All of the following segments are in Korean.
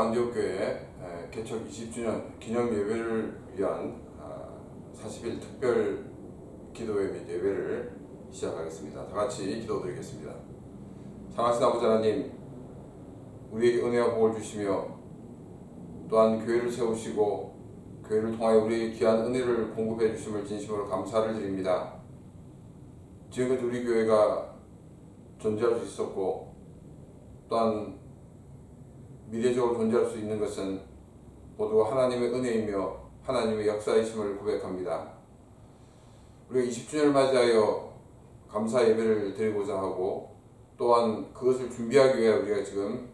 안디옥교회 개척 20주년 기념 예배를 위한 40일 특별 기도회 및 예배를 시작하겠습니다. 다 같이 기도드리겠습니다. 상하신 아버지 하나님, 우리에게 은혜와 복을 주시며 또한 교회를 세우시고 교회를 통하여 우리에게 귀한 은혜를 공급해 주심을 진심으로 감사를 드립니다. 지금까지 우리 교회가 존재할 수 있었고 또한 미래적으로 존재할 수 있는 것은 모두 하나님의 은혜이며 하나님의 역사이심을 고백합니다. 우리가 20주년을 맞이하여 감사 예배를 드리고자 하고 또한 그것을 준비하기 위해 우리가 지금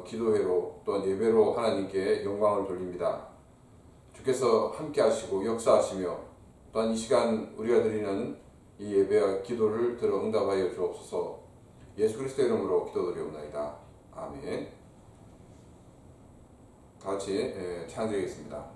기도회로 또한 예배로 하나님께 영광을 돌립니다. 주께서 함께 하시고 역사하시며 또한 이 시간 우리가 드리는 이 예배와 기도를 들어 응답하여 주옵소서. 예수 그리스도의 이름으로 기도드리옵나이다. 아멘. 같이 찬양드리겠습니다.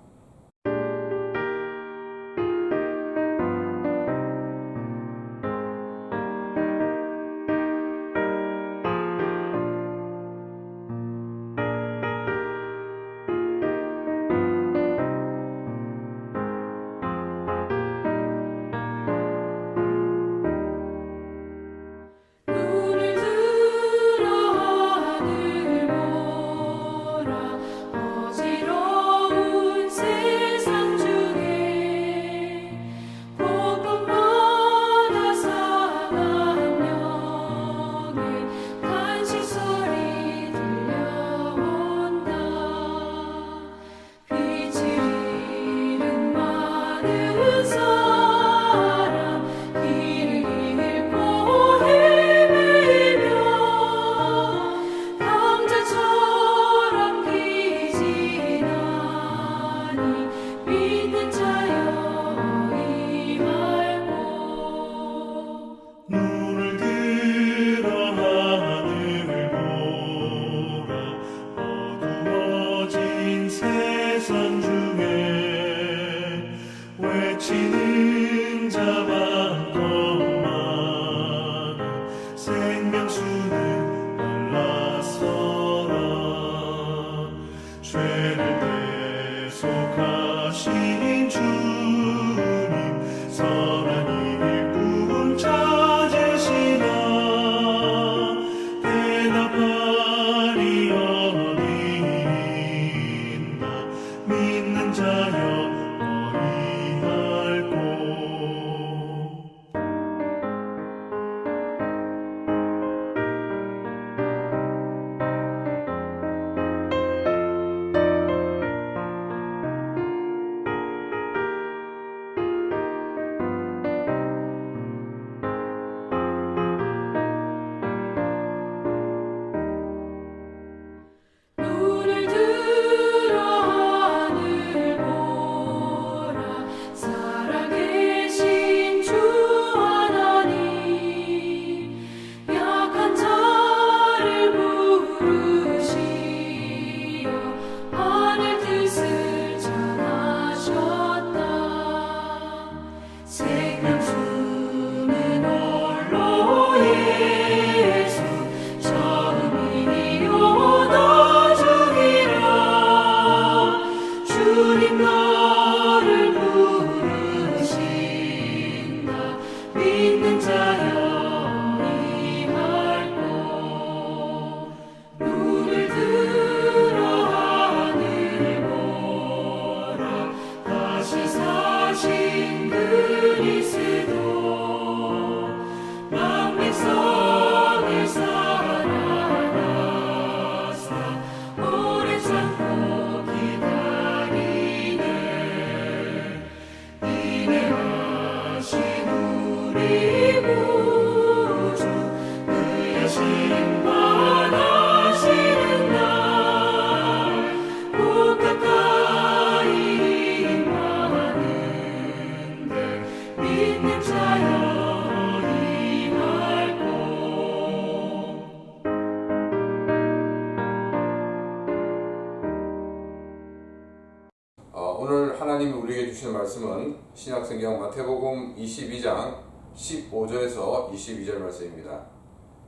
오늘 하나님이 우리에게 주시는 말씀은 신약성경 마태복음 22장 15절에서 22절 말씀입니다.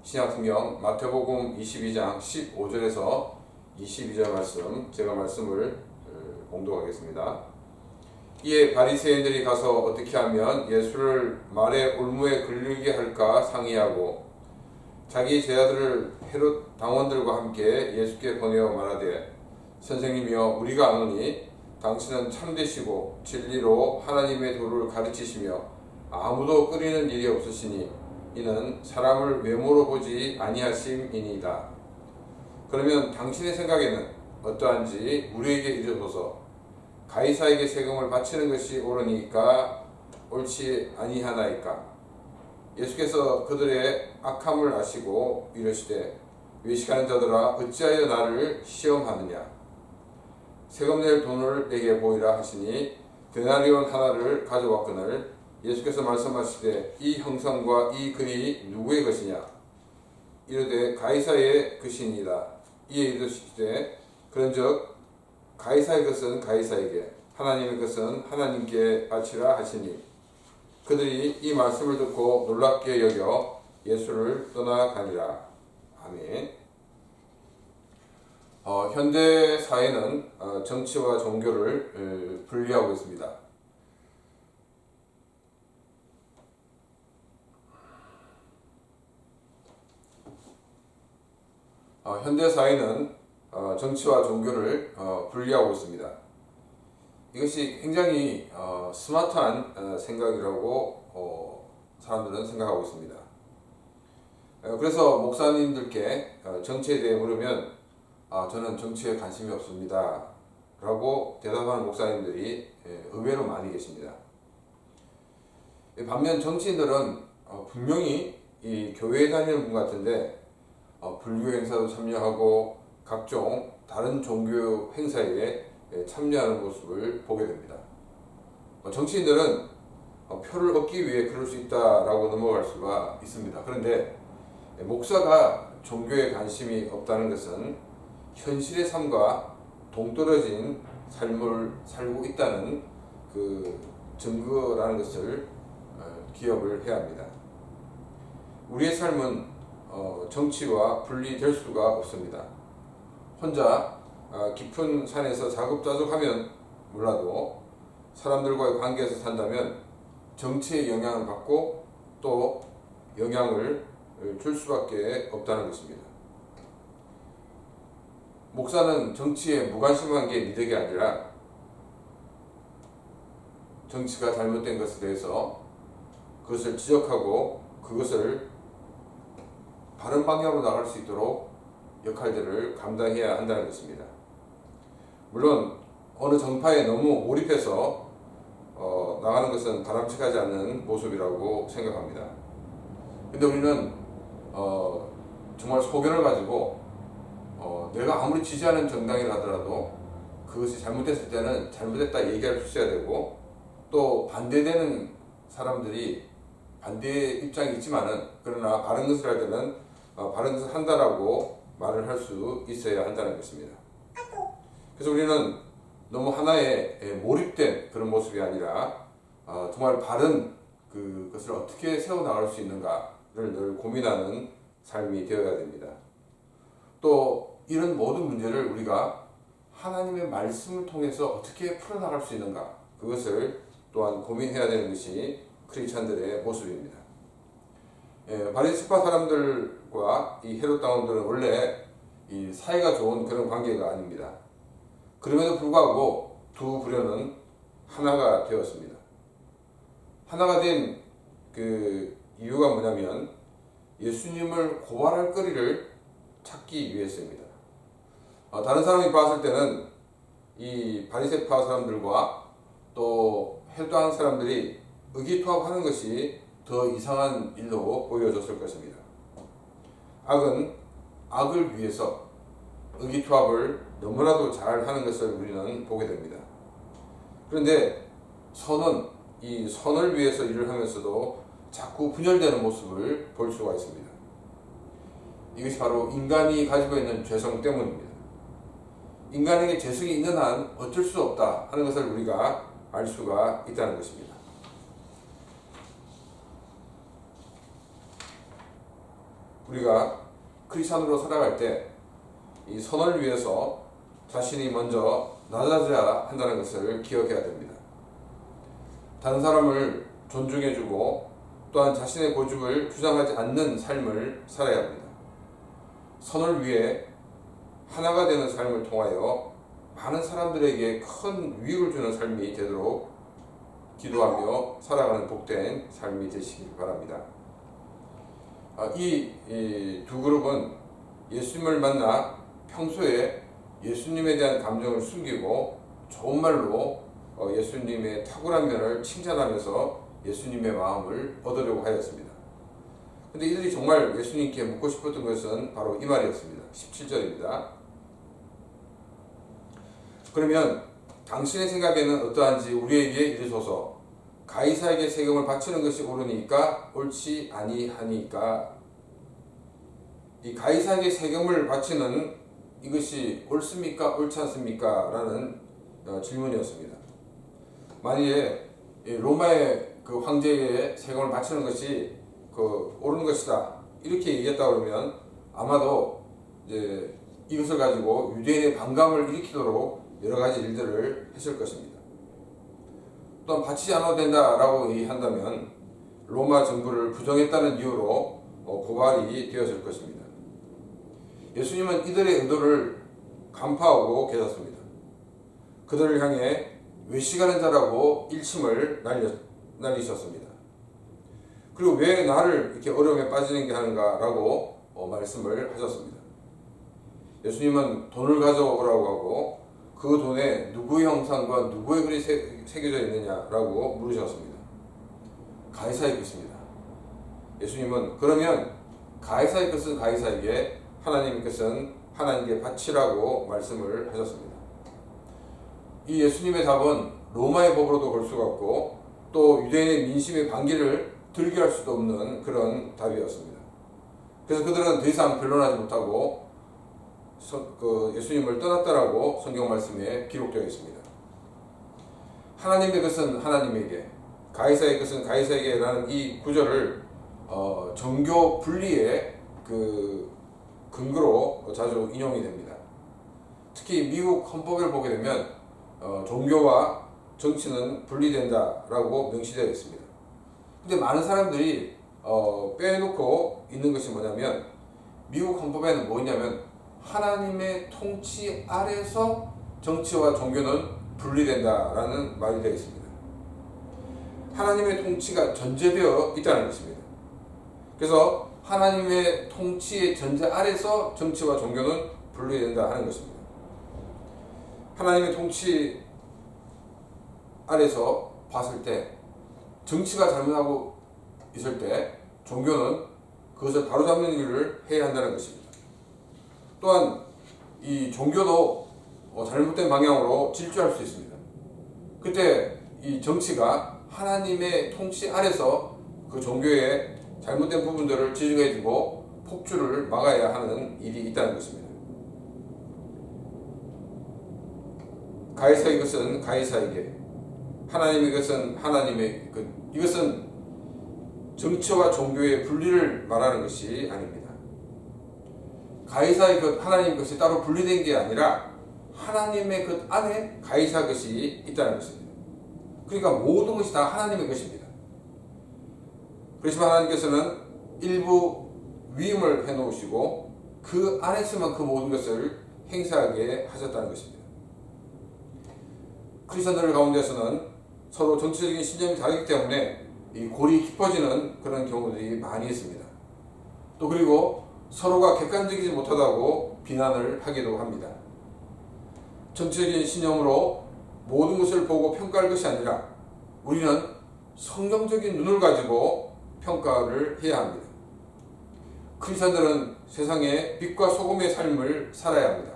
신약성경 마태복음 22장 15절에서 22절 말씀 제가 말씀을 봉독하겠습니다. 이에 바리새인들이 가서 어떻게 하면 예수를 말의 올무에 걸리게 할까 상의하고 자기 제자들을 헤롯 당원들과 함께 예수께 보내어 말하되 선생님이여 우리가 아노니 당신은 참되시고 진리로 하나님의 도를 가르치시며 아무도 끓이는 일이 없으시니 이는 사람을 외모로 보지 아니하심이니이다. 그러면 당신의 생각에는 어떠한지 우리에게 이르소서. 가이사에게 세금을 바치는 것이 옳으니까 옳지 아니하나이까. 예수께서 그들의 악함을 아시고 이르시되 외식하는 자들아 어찌하여 나를 시험하느냐. 세금 낼 돈을 내게 보이라 하시니 데나리온 하나를 가져왔거늘 예수께서 말씀하시되 이 형상과 이 글이 누구의 것이냐. 이르되 가이사의 것이니이다. 이에 이르시되 그런즉 가이사의 것은 가이사에게 하나님의 것은 하나님께 바치라 하시니 그들이 이 말씀을 듣고 놀랍게 여겨 예수를 떠나가니라. 아멘. 현대 사회는 정치와 종교를 분리하고 있습니다. 현대 사회는 정치와 종교를 분리하고 있습니다. 이것이 굉장히 스마트한 생각이라고 사람들은 생각하고 있습니다. 그래서 목사님들께 정치에 대해 물으면 저는 정치에 관심이 없습니다 라고 대답하는 목사님들이 의외로 많이 계십니다. 반면 정치인들은 분명히 이 교회에 다니는 분 같은데 불교 행사도 참여하고 각종 다른 종교 행사에 참여하는 모습을 보게 됩니다. 정치인들은 표를 얻기 위해 그럴 수 있다라고 넘어갈 수가 있습니다. 그런데 목사가 종교에 관심이 없다는 것은 현실의 삶과 동떨어진 삶을 살고 있다는 그 증거라는 것을 기억을 해야 합니다. 우리의 삶은 정치와 분리될 수가 없습니다. 혼자 깊은 산에서 자급자족하면 몰라도 사람들과의 관계에서 산다면 정치의 영향을 받고 또 영향을 줄 수밖에 없다는 것입니다. 목사는 정치에 무관심한 게 미덕이 아니라 정치가 잘못된 것에 대해서 그것을 지적하고 그것을 바른 방향으로 나갈 수 있도록 역할들을 감당해야 한다는 것입니다. 물론 어느 정파에 너무 몰입해서 나가는 것은 바람직하지 않는 모습이라고 생각합니다. 근데 우리는 정말 소견을 가지고 내가 아무리 지지하는 정당이라 하더라도 그것이 잘못됐을 때는 잘못됐다 얘기할 수 있어야 되고 또 반대되는 사람들이 반대 입장이 있지만은 그러나 바른 것을 할 때는 바른 것을 한다라고 말을 할 수 있어야 한다는 것입니다. 그래서 우리는 너무 하나에 몰입된 그런 모습이 아니라 정말 바른 그것을 어떻게 세워나갈 수 있는가를 늘 고민하는 삶이 되어야 됩니다. 또 이런 모든 문제를 우리가 하나님의 말씀을 통해서 어떻게 풀어나갈 수 있는가 그것을 또한 고민해야 되는 것이 크리스찬들의 모습입니다. 바리새파 사람들과 이 헤롯 당원들은 원래 이 사이가 좋은 그런 관계가 아닙니다. 그럼에도 불구하고 두 부류는 하나가 되었습니다. 하나가 된 그 이유가 뭐냐면 예수님을 고발할 거리를 찾기 위해서입니다. 다른 사람이 봤을 때는 이 바리새파 사람들과 또 헤롯 당원 사람들이 의기투합하는 것이 더 이상한 일로 보여졌을 것입니다. 악은 악을 위해서 의기투합을 너무나도 잘 하는 것을 우리는 보게 됩니다. 그런데 선은 이 선을 위해서 일을 하면서도 자꾸 분열되는 모습을 볼 수가 있습니다. 이것이 바로 인간이 가지고 있는 죄성 때문입니다. 인간에게 죄성이 있는 한 어쩔 수 없다 하는 것을 우리가 알 수가 있다는 것입니다. 우리가 크리스찬으로 살아갈 때 이 선을 위해서 자신이 먼저 낮아져야 한다는 것을 기억해야 됩니다. 다른 사람을 존중해주고 또한 자신의 고집을 주장하지 않는 삶을 살아야 합니다. 선을 위해 하나가 되는 삶을 통하여 많은 사람들에게 큰 유익을 주는 삶이 되도록 기도하며 살아가는 복된 삶이 되시길 바랍니다. 이 두 그룹은 예수님을 만나 평소에 예수님에 대한 감정을 숨기고 좋은 말로 예수님의 탁월한 면을 칭찬하면서 예수님의 마음을 얻으려고 하였습니다. 근데 이들이 정말 예수님께 묻고 싶었던 것은 바로 이 말이었습니다. 17절입니다. 그러면 당신의 생각에는 어떠한지 우리에게 이르소서. 가이사에게 세금을 바치는 것이 옳으니까 옳지 아니하니까. 이 가이사에게 세금을 바치는 이것이 옳습니까 옳지 않습니까? 라는 질문이었습니다. 만일에 로마의 그 황제의 세금을 바치는 것이 옳은 것이다 이렇게 얘기했다 그러면 아마도 이제 이것을 가지고 유대인의 반감을 일으키도록 여러 가지 일들을 했을 것입니다. 또한 바치지 않아도 된다라고 얘기한다면 로마 정부를 부정했다는 이유로 고발이 되었을 것입니다. 예수님은 이들의 의도를 간파하고 계셨습니다. 그들을 향해 외식하는 자라고 일침을 날리셨습니다. 그리고 왜 나를 이렇게 어려움에 빠지는 게 하는가라고 말씀을 하셨습니다. 예수님은 돈을 가져오라고 하고 그 돈에 누구의 형상과 누구의 글이 새겨져 있느냐라고 물으셨습니다. 가이사의 것입니다. 예수님은 그러면 가이사의 것은 가이사에게 하나님의 것은 하나님께 바치라고 말씀을 하셨습니다. 이 예수님의 답은 로마의 법으로도 볼 수가 없고 또 유대인의 민심의 반기를 들게 할 수도 없는 그런 답이었습니다. 그래서 그들은 더 이상 변론하지 못하고 예수님을 떠났다라고 성경 말씀에 기록되어 있습니다. 하나님의 것은 하나님에게, 가이사의 것은 가이사에게라는 이 구절을 정교 분리의 근거로 자주 인용이 됩니다. 특히 미국 헌법을 보게 되면 종교와 정치는 분리된다라고 명시되어 있습니다. 근데 많은 사람들이 빼놓고 있는 것이 뭐냐면 미국 헌법에는 뭐냐면 하나님의 통치 아래서 정치와 종교는 분리된다라는 말이 되어 있습니다. 하나님의 통치가 전제되어 있다는 것입니다. 그래서 하나님의 통치의 전제 아래서 정치와 종교는 분리된다 하는 것입니다. 하나님의 통치 아래서 봤을 때 정치가 잘못하고 있을 때 종교는 그것을 바로잡는 일을 해야 한다는 것입니다. 또한 이 종교도 잘못된 방향으로 질주할 수 있습니다. 그때 이 정치가 하나님의 통치 아래서 그 종교의 잘못된 부분들을 지적해주고 폭주를 막아야 하는 일이 있다는 것입니다. 가이사의 것은 가이사에게, 하나님의 것은 하나님의 것. 이것은 정치와 종교의 분리를 말하는 것이 아닙니다. 가이사의 것, 하나님의 것이 따로 분리된 게 아니라 하나님의 것 안에 가이사 것이 있다는 것입니다. 그러니까 모든 것이 다 하나님의 것입니다. 그렇지만 하나님께서는 일부 위임을 해놓으시고 그 안에서만 그 모든 것을 행사하게 하셨다는 것입니다. 크리스천들 가운데서는 서로 정치적인 신념이 다르기 때문에 이 골이 깊어지는 그런 경우들이 많이 있습니다. 또 그리고 서로가 객관적이지 못하다고 비난을 하기도 합니다. 정치적인 신념으로 모든 것을 보고 평가할 것이 아니라 우리는 성경적인 눈을 가지고 평가를 해야 합니다. 크리스천들은 세상에 빛과 소금의 삶을 살아야 합니다.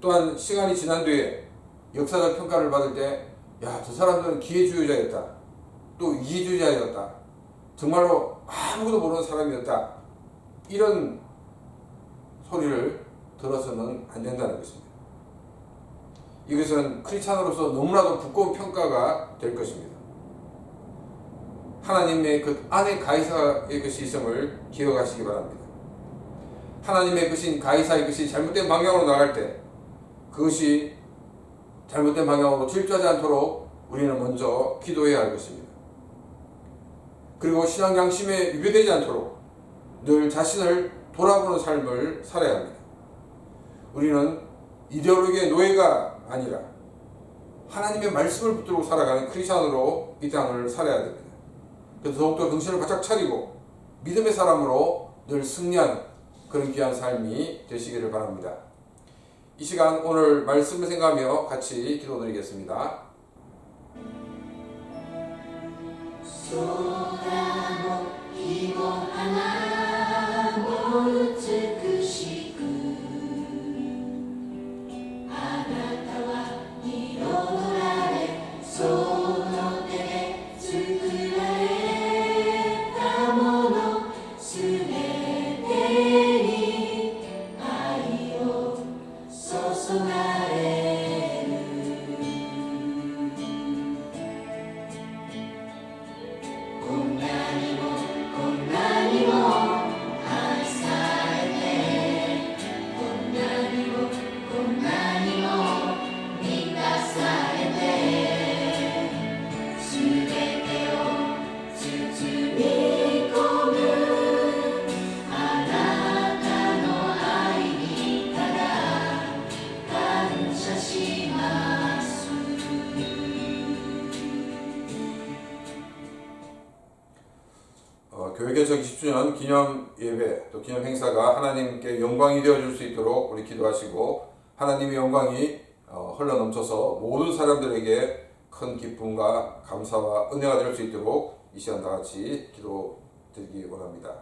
또한 시간이 지난 뒤에 역사적 평가를 받을 때 야, 저 사람들은 기회주의자였다, 또 이기주의자였다, 정말로 아무것도 모르는 사람이었다, 이런 소리를 들어서는 안 된다는 것입니다. 이것은 크리스찬으로서 너무나도 두꺼운 평가가 될 것입니다. 하나님의 그 안에 가이사의 것이 있음을 기억하시기 바랍니다. 하나님의 것인 가이사의 것이 잘못된 방향으로 나갈 때 그것이 잘못된 방향으로 질주하지 않도록 우리는 먼저 기도해야 할 것입니다. 그리고 신앙 양심에 위배되지 않도록 늘 자신을 돌아보는 삶을 살아야 합니다. 우리는 이데올로기의 노예가 아니라 하나님의 말씀을 붙들고 살아가는 크리스천으로 이 땅을 살아야 됩니다. 그래서 더욱더 정신을 바짝 차리고 믿음의 사람으로 늘 승리하는 그런 귀한 삶이 되시기를 바랍니다. 이 시간 오늘 말씀을 생각하며 같이 기도드리겠습니다. 교회 개척 20주년 기념 예배 또 기념 행사가 하나님께 영광이 되어줄 수 있도록 우리 기도하시고 하나님의 영광이 흘러넘쳐서 모든 사람들에게 큰 기쁨과 감사와 은혜가 될 수 있도록 이 시간 다 같이 기도드리기 원합니다.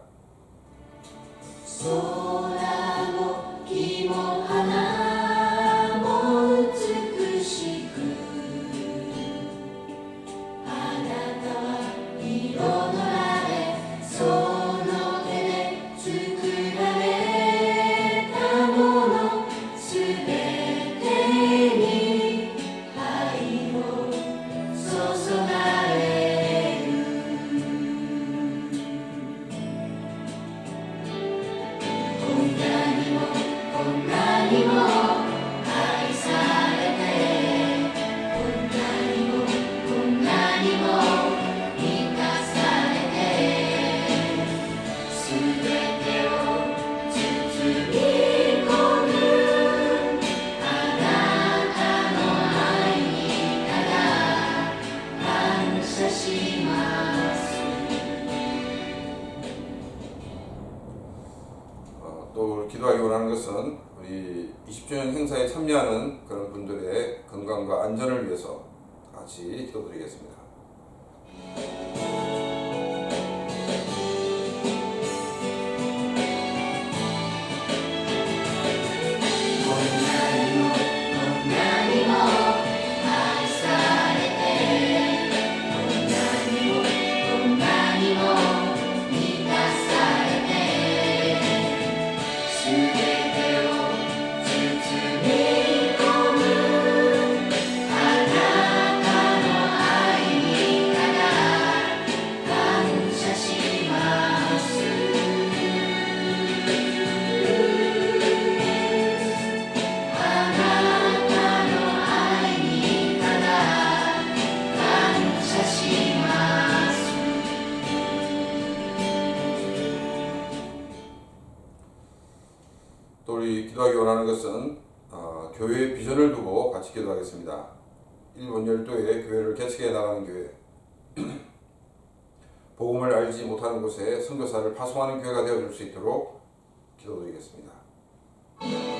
또 기도하기 원하는 것은 우리 20주년 행사에 참여하는 그런 분들의 건강과 안전을 위해서 같이 기도드리겠습니다. 또 우리 기도하기 원하는 것은 교회의 비전을 두고 같이 기도하겠습니다. 일본 열도에 교회를 개척해 나가는 교회, 복음을 알지 못하는 곳에 선교사를 파송하는 교회가 되어줄 수 있도록 기도드리겠습니다.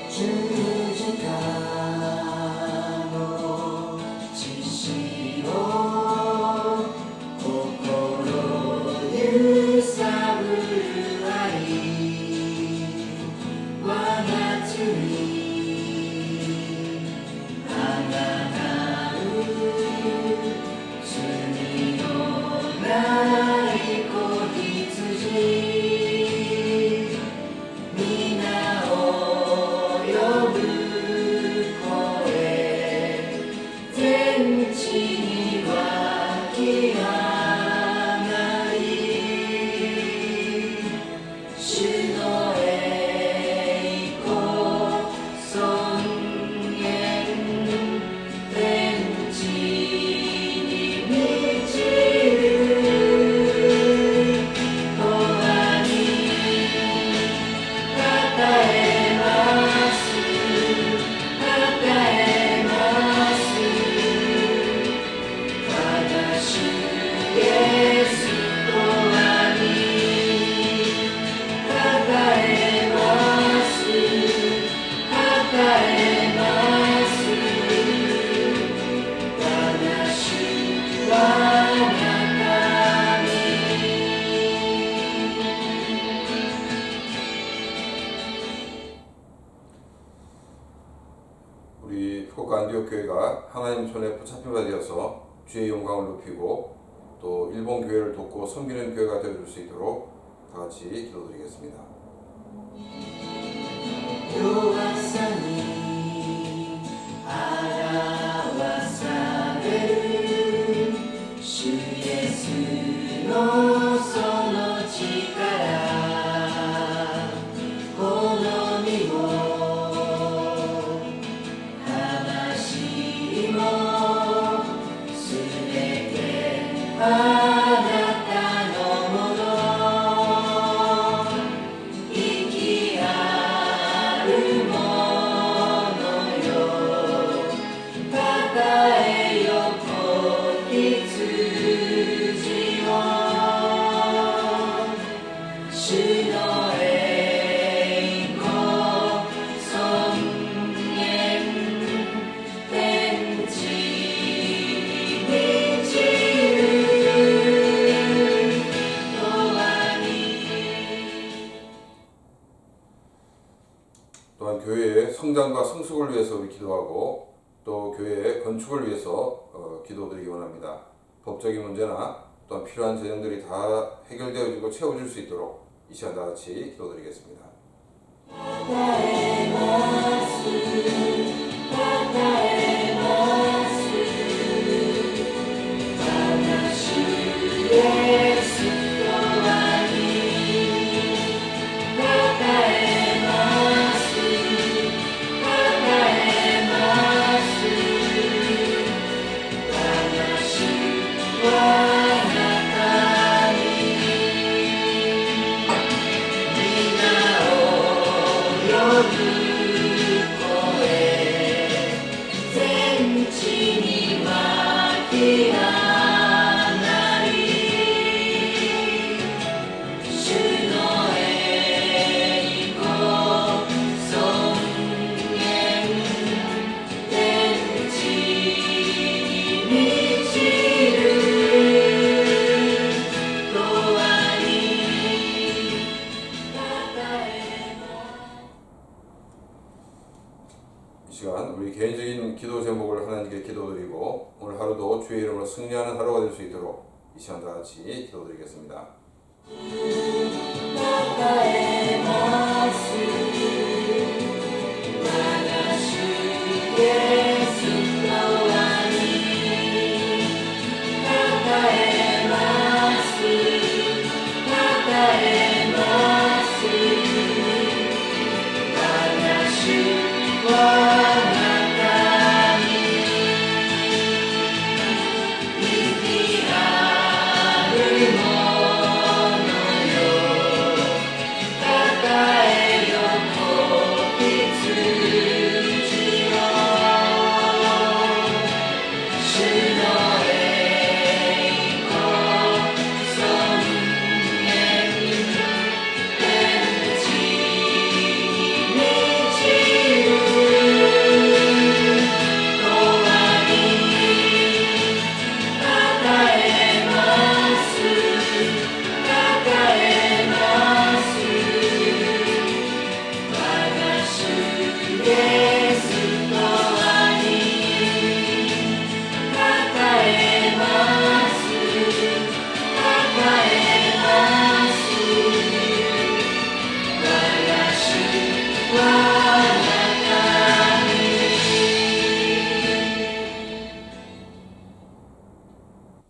주노의 하나님 손에 붙잡힌 바 되어서 주의 영광을 높이고 또 일본 교회를 돕고 섬기는 교회가 되어줄 수 있도록 다 같이 기도드리겠습니다. 또한 교회의 성장과 성숙을 위해서 우리 기도하고 또 교회의 건축을 위해서 기도드리기 원합니다. 법적인 문제나 또한 필요한 재정들이 다 해결되어지고 채워질 수 있도록 이 시간 다 같이 기도드리겠습니다. 이 시간 우리 개인적인 기도 제목을 하나님께 기도드리고 오늘 하루도 주의 이름으로 승리하는 하루가 될 수 있도록 이 시간 다 같이 기도드리겠습니다.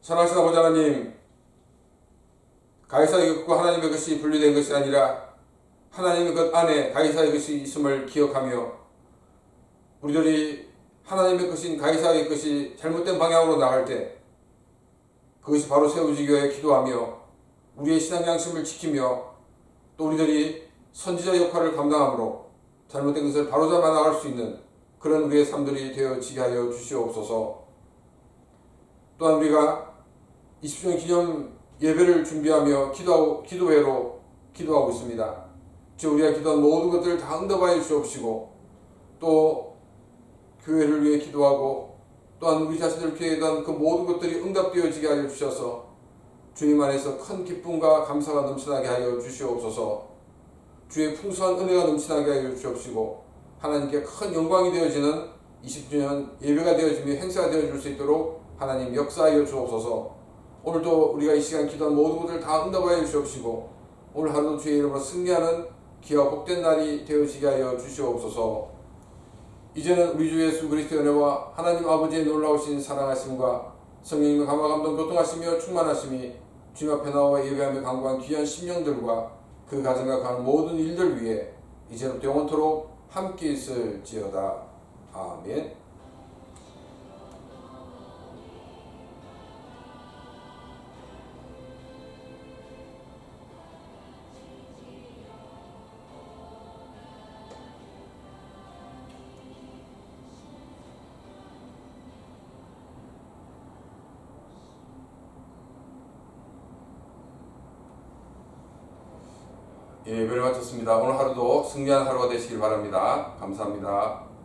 선하시다 보좌 하나님, 가이사의 것과 하나님의 것이 분리된 것이 아니라 하나님의 것 안에 가이사의 것이 있음을 기억하며 우리들이 하나님의 것인 가이사의 것이 잘못된 방향으로 나갈 때 그것이 바로 세워지기 위해 기도하며 우리의 신앙 양심을 지키며 또 우리들이 선지자 역할을 감당함으로 잘못된 것을 바로잡아 나갈 수 있는 그런 우리의 삶들이 되어지게 하여 주시옵소서. 또한 우리가 20주년 기념 예배를 준비하며 기도회로 기도하고 있습니다. 주 우리가 기도한 모든 것들을 다 응답하여 주옵시고 또 교회를 위해 기도하고 또한 우리 자신을 위해 기도한 그 모든 것들이 응답되어지게 하여 주셔서 주님 안에서 큰 기쁨과 감사가 넘쳐나게 하여 주시옵소서. 주의 풍성한 은혜가 넘쳐나게 하여 주옵시고 하나님께 큰 영광이 되어지는 20주년 예배가 되어지며 행사가 되어줄 수 있도록 하나님 역사하여 주옵소서. 오늘도 우리가 이 시간 기도한 모든 것을 다 응답하여 주옵시고 오늘 하루도 주의 이름으로 승리하는 기와 복된 날이 되어지게 하여 주시옵소서. 이제는 우리 주 예수 그리스도의 은혜와 하나님 아버지의 놀라우신 사랑하심과 성령님의 감화 감동 교통하시며 충만하심이 주님 앞에 나와 예배하며 간구한 귀한 심령들과 그 가정과 가는 모든 일들 위해 이제부터 영원토록 함께 있을지어다. 아멘. 예배를 마쳤습니다. 오늘 하루도 승리한 하루가 되시길 바랍니다. 감사합니다.